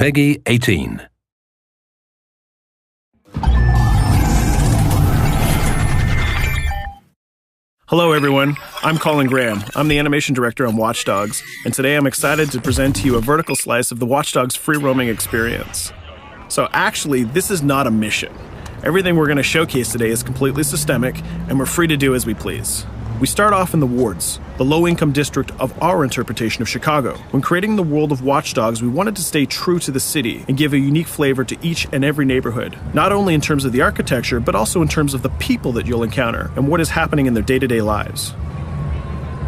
Peggy 18. Hello everyone, I'm Colin Graham. I'm the animation director on Watch Dogs, and today I'm excited to present to you a vertical slice of the Watch Dogs free roaming experience. So actually, this is not a mission. Everything we're going to showcase today is completely systemic, and we're free to do as we please. We start off in the wards, the low-income district of our interpretation of Chicago. When creating the world of Watch Dogs, we wanted to stay true to the city and give a unique flavor to each and every neighborhood, not only in terms of the architecture, but also in terms of the people that you'll encounter and what is happening in their day-to-day lives.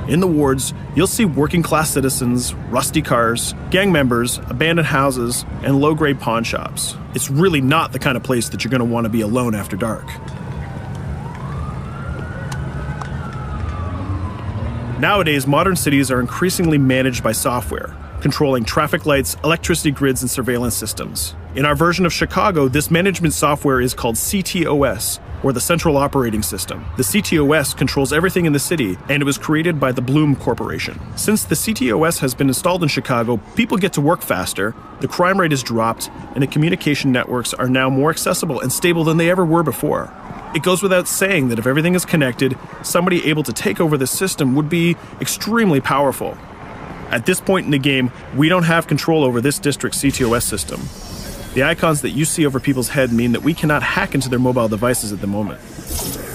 In the wards, you'll see working-class citizens, rusty cars, gang members, abandoned houses, and low-grade pawn shops. It's really not the kind of place that you're going to want to be alone after dark. Nowadays, modern cities are increasingly managed by software, controlling traffic lights, electricity grids, and surveillance systems. In our version of Chicago, this management software is called CTOS, or the Central Operating System. The CTOS controls everything in the city, and it was created by the Bloom Corporation. Since the CTOS has been installed in Chicago, people get to work faster, the crime rate has dropped, and the communication networks are now more accessible and stable than they ever were before. It goes without saying that if everything is connected, somebody able to take over the system would be extremely powerful. At this point in the game, we don't have control over this district's CTOS system. The icons that you see over people's head mean that we cannot hack into their mobile devices at the moment.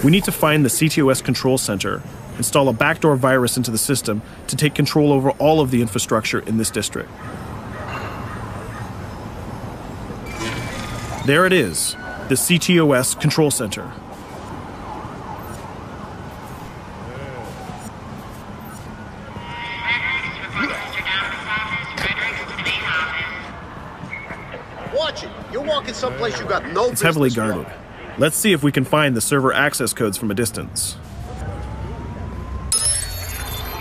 We need to find the CTOS control center, install a backdoor virus into the system to take control over all of the infrastructure in this district. There it is, the CTOS control center. Watch it. You're walking someplace you got no business. It's heavily guarded. Let's see if we can find the server access codes from a distance.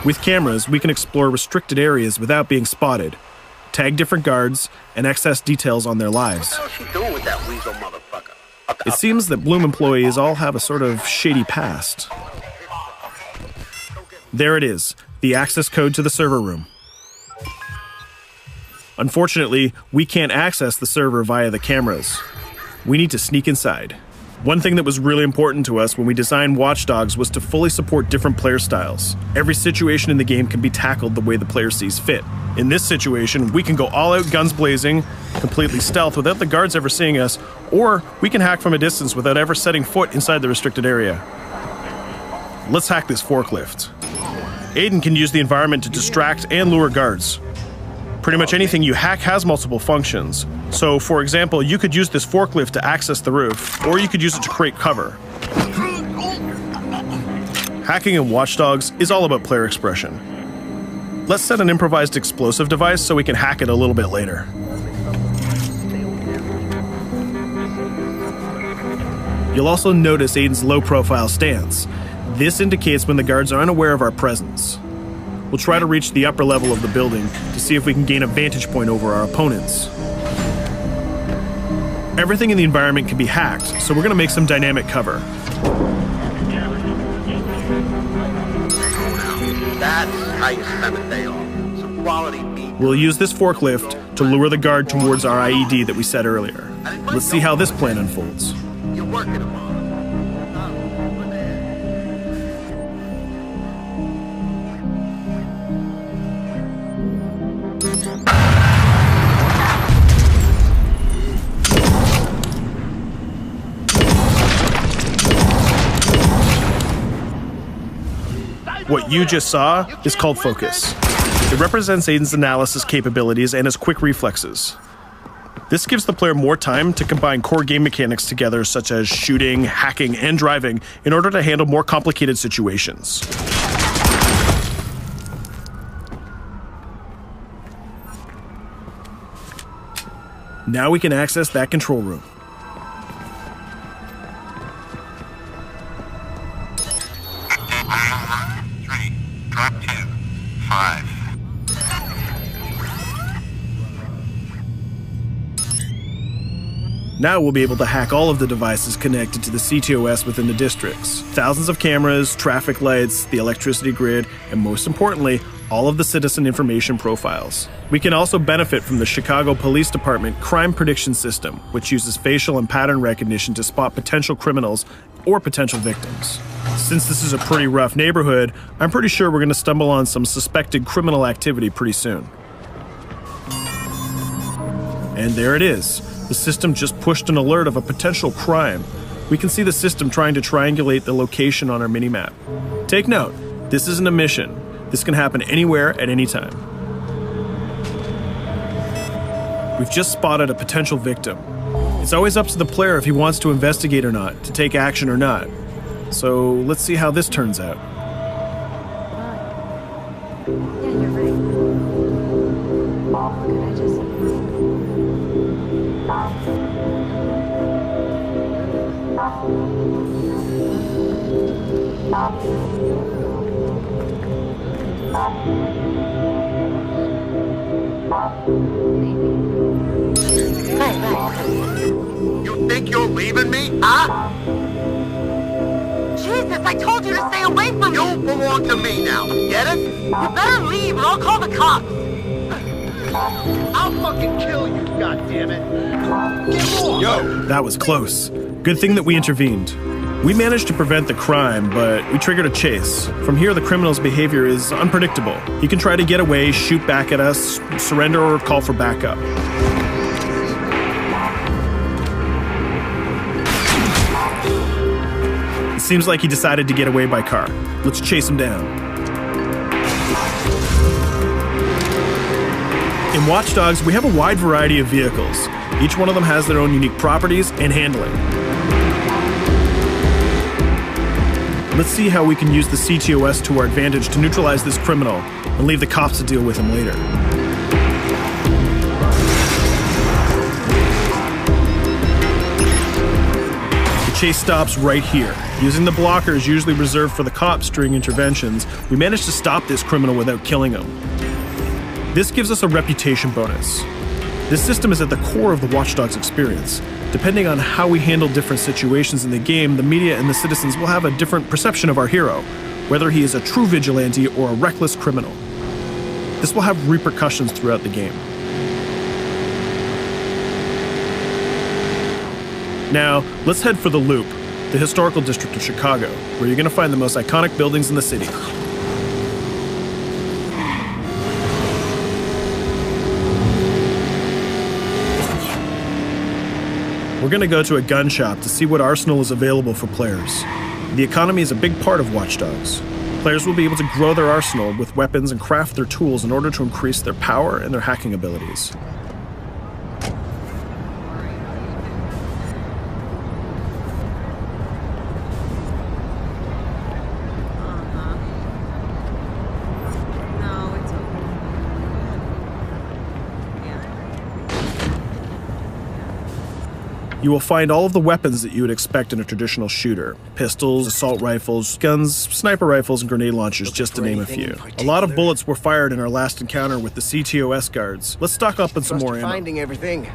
With cameras, we can explore restricted areas without being spotted, tag different guards, and access details on their lives. What the hell is she doing with that weasel motherfucker? It seems that Bloom employees all have a sort of shady past. There it is, the access code to the server room. Unfortunately, we can't access the server via the cameras. We need to sneak inside. One thing that was really important to us when we designed Watch Dogs was to fully support different player styles. Every situation in the game can be tackled the way the player sees fit. In this situation, we can go all out guns blazing, completely stealth without the guards ever seeing us, or we can hack from a distance without ever setting foot inside the restricted area. Let's hack this forklift. Aiden can use the environment to distract and lure guards. Pretty much anything you hack has multiple functions. So, for example, you could use this forklift to access the roof, or you could use it to create cover. Hacking in Watch Dogs is all about player expression. Let's set an improvised explosive device so we can hack it a little bit later. You'll also notice Aiden's low-profile stance. This indicates when the guards are unaware of our presence. We'll try to reach the upper level of the building to see if we can gain a vantage point over our opponents. Everything in the environment can be hacked, so we're going to make some dynamic cover. That's how you spend a day off. Some quality beat. We'll use this forklift to lure the guard towards our IED that we set earlier. Let's see how this plan unfolds. You're working them on. What you just saw is called focus. It represents Aiden's analysis capabilities and his quick reflexes. This gives the player more time to combine core game mechanics together, such as shooting, hacking, and driving, in order to handle more complicated situations. Now we can access that control room. Drop 2, 5. Now we'll be able to hack all of the devices connected to the CTOS within the districts. Thousands of cameras, traffic lights, the electricity grid, and most importantly, all of the citizen information profiles. We can also benefit from the Chicago Police Department Crime Prediction System, which uses facial and pattern recognition to spot potential criminals or potential victims. Since this is a pretty rough neighborhood, I'm pretty sure we're going to stumble on some suspected criminal activity pretty soon. And there it is. The system just pushed an alert of a potential crime. We can see the system trying to triangulate the location on our minimap. Take note, this isn't a mission. This can happen anywhere at any time. We've just spotted a potential victim. It's always up to the player if he wants to investigate or not, to take action or not. So let's see how this turns out. Yeah, you're right. Could I just... You think you're leaving me? Huh? Jesus, I told you to stay away from me! You belong to me now. Get it? You better leave or I'll call the cops! I'll fucking kill you, goddammit. Get off! Yo! That was close. Good thing that we intervened. We managed to prevent the crime, but we triggered a chase. From here, the criminal's behavior is unpredictable. He can try to get away, shoot back at us, surrender, or call for backup. It seems like he decided to get away by car. Let's chase him down. In Watch Dogs, we have a wide variety of vehicles. Each one of them has their own unique properties and handling. Let's see how we can use the CTOS to our advantage to neutralize this criminal and leave the cops to deal with him later. The chase stops right here. Using the blockers usually reserved for the cops during interventions, we managed to stop this criminal without killing him. This gives us a reputation bonus. This system is at the core of the Watch Dogs experience. Depending on how we handle different situations in the game, the media and the citizens will have a different perception of our hero, whether he is a true vigilante or a reckless criminal. This will have repercussions throughout the game. Now, let's head for the Loop, the historical district of Chicago, where you're going to find the most iconic buildings in the city. We're going to go to a gun shop to see what arsenal is available for players. The economy is a big part of Watch Dogs. Players will be able to grow their arsenal with weapons and craft their tools in order to increase their power and their hacking abilities. You will find all of the weapons that you would expect in a traditional shooter. Pistols, assault rifles, guns, sniper rifles, and grenade launchers, just to name a few. A lot of bullets were fired in our last encounter with the CTOS guards. Let's stock up on some more ammo. Finding everything.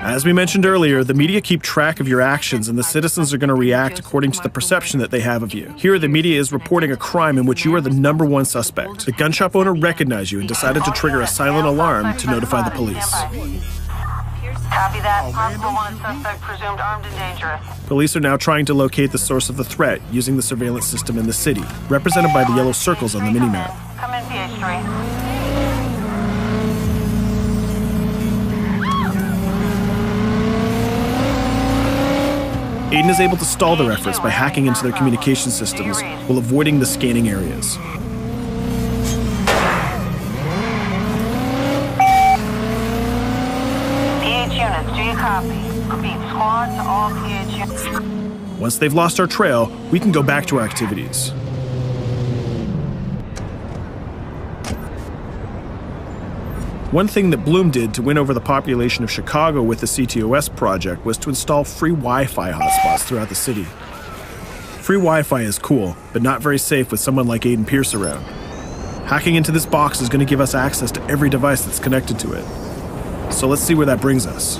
As we mentioned earlier, the media keep track of your actions and the citizens are going to react according to the perception that they have of you. Here, the media is reporting a crime in which you are the #1 suspect. The gun shop owner recognized you and decided to trigger a silent alarm to notify the police. Copy that. Possible wanted suspect presumed armed and dangerous. Police are now trying to locate the source of the threat using the surveillance system in the city, represented by the yellow circles on the minimap. Come in, PH3. Aiden is able to stall their efforts by hacking into their communication systems while avoiding the scanning areas. PH units, do you copy? Repeat, squad to all PH units. Once they've lost our trail, we can go back to our activities. One thing that Bloom did to win over the population of Chicago with the CTOS project was to install free Wi-Fi hotspots throughout the city. Free Wi-Fi is cool, but not very safe with someone like Aiden Pierce around. Hacking into this box is going to give us access to every device that's connected to it. So let's see where that brings us.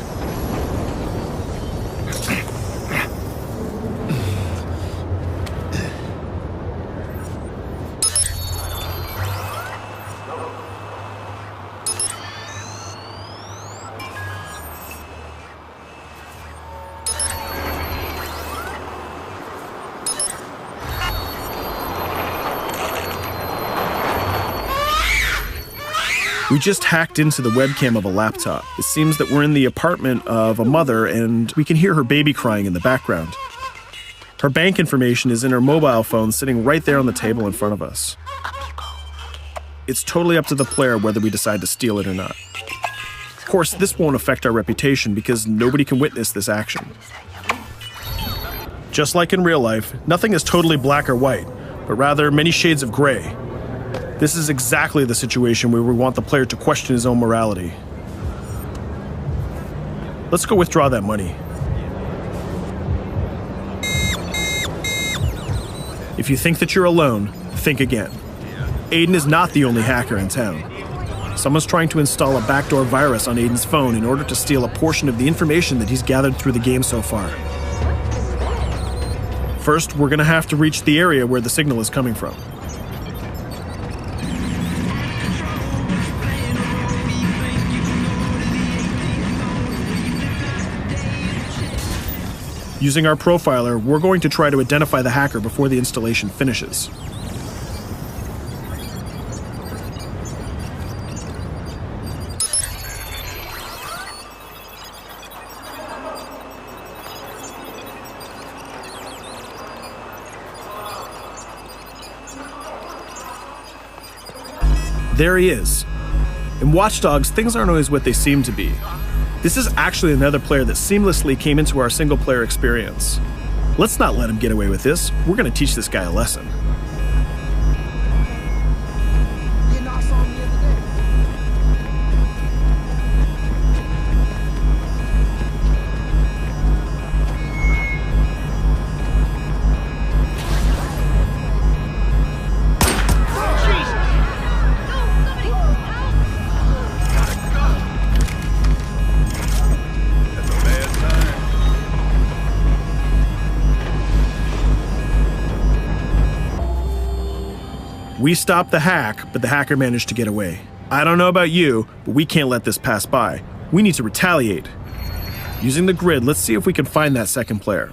We just hacked into the webcam of a laptop. It seems that we're in the apartment of a mother and we can hear her baby crying in the background. Her bank information is in her mobile phone sitting right there on the table in front of us. It's totally up to the player whether we decide to steal it or not. Of course, this won't affect our reputation because nobody can witness this action. Just like in real life, nothing is totally black or white, but rather many shades of gray. This is exactly the situation where we want the player to question his own morality. Let's go withdraw that money. If you think that you're alone, think again. Aiden is not the only hacker in town. Someone's trying to install a backdoor virus on Aiden's phone in order to steal a portion of the information that he's gathered through the game so far. First, we're gonna have to reach the area where the signal is coming from. Using our profiler, we're going to try to identify the hacker before the installation finishes. There he is. In Watch Dogs, things aren't always what they seem to be. This is actually another player that seamlessly came into our single-player experience. Let's not let him get away with this. We're going to teach this guy a lesson. We stopped the hack, but the hacker managed to get away. I don't know about you, but we can't let this pass by. We need to retaliate. Using the grid, let's see if we can find that second player.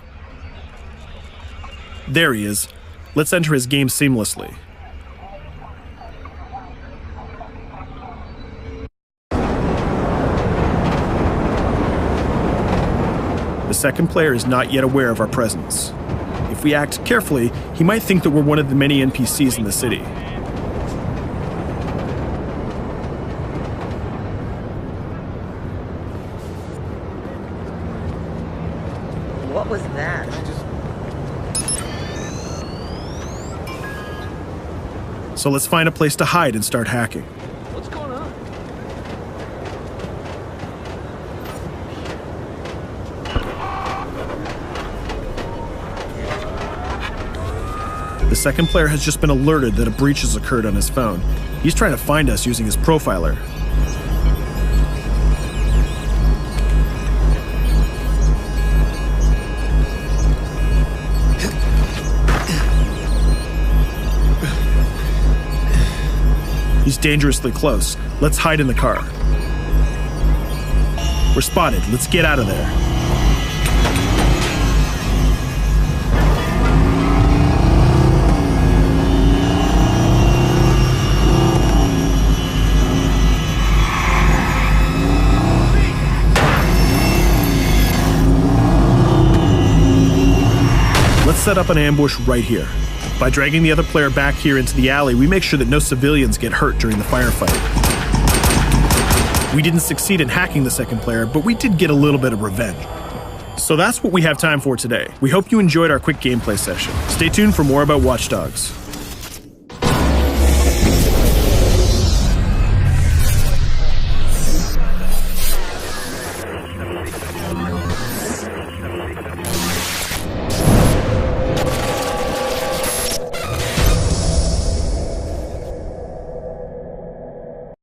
There he is. Let's enter his game seamlessly. The second player is not yet aware of our presence. If we act carefully, he might think that we're one of the many NPCs in the city. What was that? So let's find a place to hide and start hacking. What's going on? The second player has just been alerted that a breach has occurred on his phone. He's trying to find us using his profiler. He's dangerously close. Let's hide in the car. We're spotted. Let's get out of there. Let's set up an ambush right here. By dragging the other player back here into the alley, we make sure that no civilians get hurt during the firefight. We didn't succeed in hacking the second player, but we did get a little bit of revenge. So that's what we have time for today. We hope you enjoyed our quick gameplay session. Stay tuned for more about Watch Dogs.